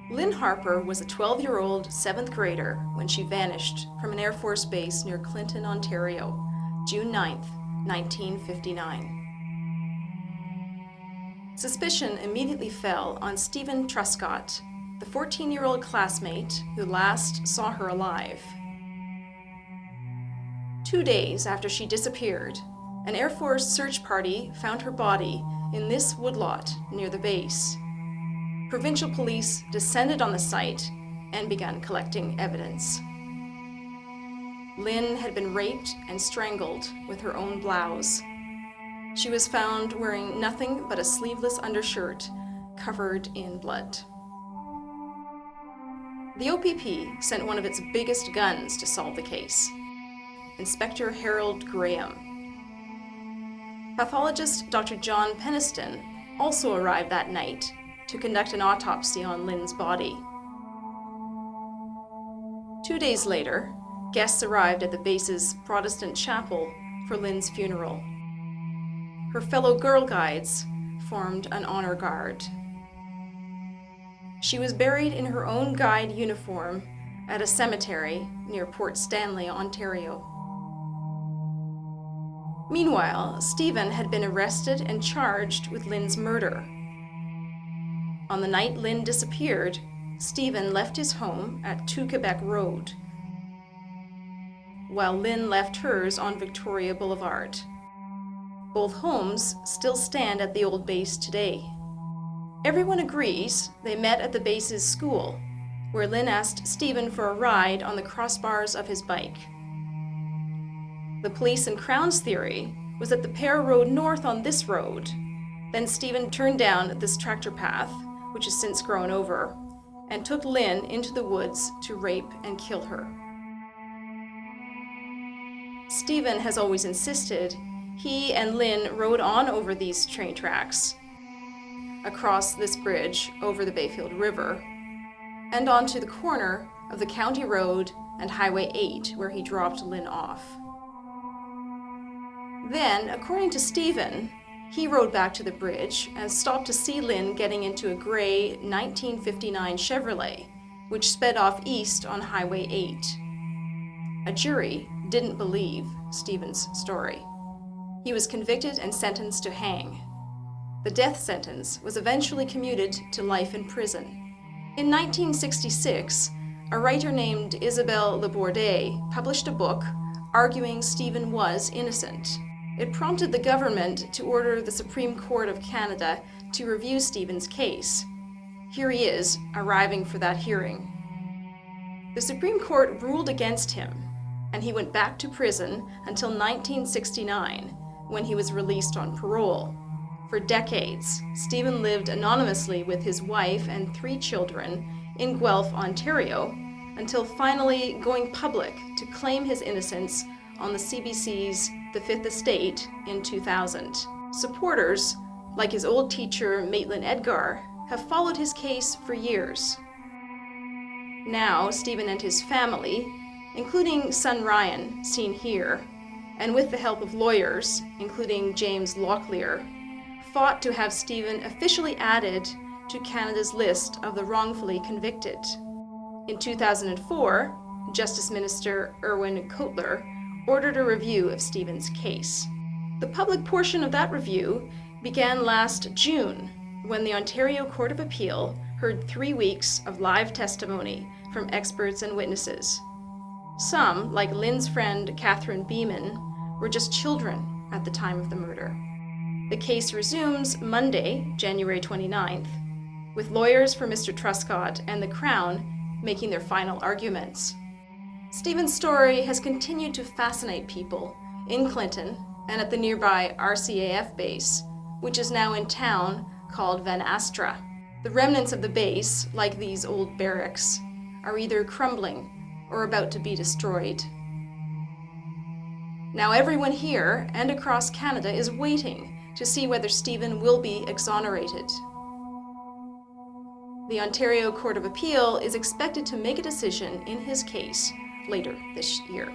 Lynne Harper was a 12-year-old 7th grader when she vanished from an Air Force base near Clinton, Ontario, June 9, 1959. Suspicion immediately fell on Steven Truscott, the 14-year-old classmate who last saw her alive. 2 days after she disappeared, an Air Force search party found her body in this woodlot near the base. Provincial police descended on the site and began collecting evidence. Lynne had been raped and strangled with her own blouse. She was found wearing nothing but a sleeveless undershirt covered in blood. The OPP sent one of its biggest guns to solve the case, Inspector Harold Graham. Pathologist Dr. John Peniston also arrived that night to conduct an autopsy on Lynne's body. 2 days later, guests arrived at the base's Protestant chapel for Lynne's funeral. Her fellow Girl Guides formed an honor guard. She was buried in her own guide uniform at a cemetery near Port Stanley, Ontario. Meanwhile, Steven had been arrested and charged with Lynne's murder. On the night Lynne disappeared, Steven left his home at 2 Quebec Road, while Lynne left hers on Victoria Boulevard. Both homes still stand at the old base today. Everyone agrees they met at the base's school, where Lynne asked Steven for a ride on the crossbars of his bike. The police and Crown's theory was that the pair rode north on this road. Then Steven turned down this tractor path, which has since grown over, and took Lynne into the woods to rape and kill her. Steven has always insisted he and Lynne rode on over these train tracks, across this bridge over the Bayfield River, and onto the corner of the County Road and Highway 8 where he dropped Lynne off. Then, according to Steven, he rode back to the bridge and stopped to see Lynne getting into a gray 1959 Chevrolet, which sped off east on Highway 8. A jury didn't believe Steven's story. He was convicted and sentenced to hang. The death sentence was eventually commuted to life in prison. In 1966, a writer named Isabelle Laborde published a book arguing Steven was innocent. It prompted the government to order the Supreme Court of Canada to review Steven's case. Here he is, arriving for that hearing. The Supreme Court ruled against him, and he went back to prison until 1969, when he was released on parole. For decades, Steven lived anonymously with his wife and 3 children in Guelph, Ontario, until finally going public to claim his innocence on the CBC's The Fifth Estate in 2000. Supporters, like his old teacher Maitland Edgar, have followed his case for years. Now, Steven and his family, including son Ryan, seen here, and with the help of lawyers, including James Locklear, fought to have Steven officially added to Canada's list of the wrongfully convicted. In 2004, Justice Minister Irwin Cotler ordered a review of Steven's case. The public portion of that review began last June, when the Ontario Court of Appeal heard 3 weeks of live testimony from experts and witnesses. Some, like Lynne's friend Catherine Beeman, were just children at the time of the murder. The case resumes Monday, January 29th, with lawyers for Mr. Truscott and the Crown making their final arguments. Steven's story has continued to fascinate people in Clinton and at the nearby RCAF base, which is now in town called Van Astra. The remnants of the base, like these old barracks, are either crumbling or about to be destroyed. Now everyone here and across Canada is waiting to see whether Steven will be exonerated. The Ontario Court of Appeal is expected to make a decision in his case later this year.